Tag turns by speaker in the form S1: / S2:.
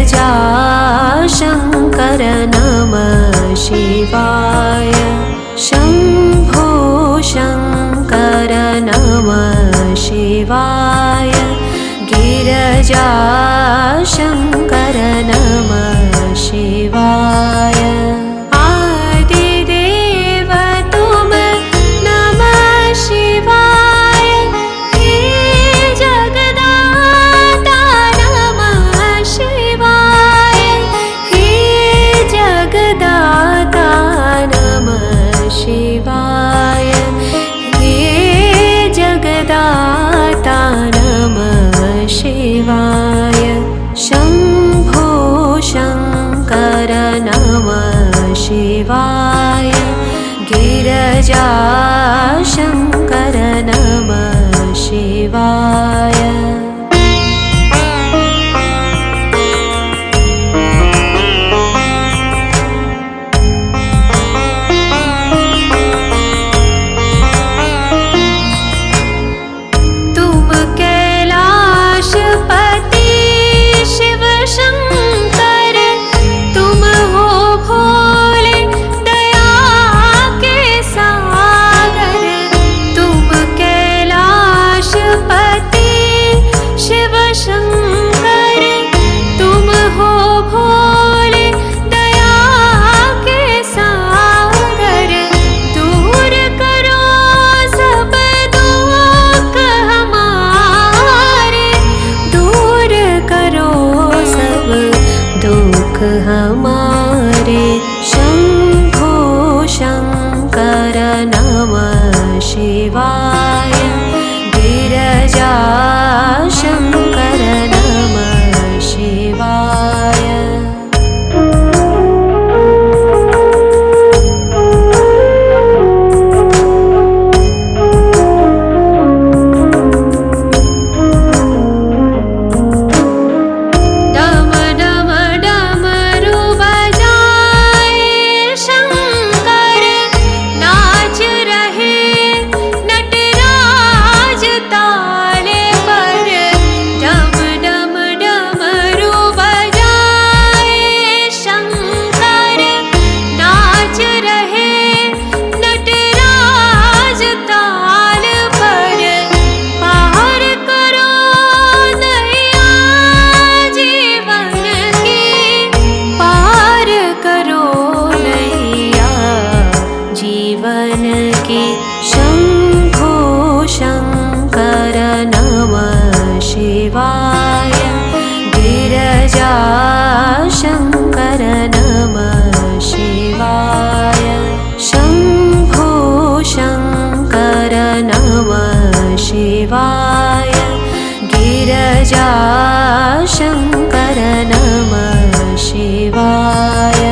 S1: गिरजाशङ्कर नमः शिवाय। शम्भो शङ्कर नमः शिवाय। गिरजाशङ्कर नमः शिवाय। आदिदेव तुम नमः शिवाय। हे जगदाता नमः शिवाय। हे जगदाता नमः शिवाय। हे जगदाता नमः शिवाय। शम्भो शङ्कर नमः शिवाय। गिरजाशङ्कर नमः शिवाय। तुम कैलाशपति शिव शंकर। तुम हो भोले दया के सागर। तुम कैलाशपति शिव शंकर। तुम हो भोले दया के सागर। दूर करो सब दुख हमारे। दूर करो सब दुख हमारे। शंभो शंकर नमः शिवाय। गिरजाशंकर नमः शिवाय। डम डम डमरू बजाए शंकर। नाच रहे नटराज ताले पर। डम डम डमरू बजाए शंकर। नाच रहे नटराज ताल पर। पार करो नैया जीवन की। पार करो नैया जीवन की। शंभो शंकर नमः शिवाय। गिरजाशंकर नमः शिवाय। शंभो शंकर नमः शिवाय। गिरजाशंकर नमः शिवाय।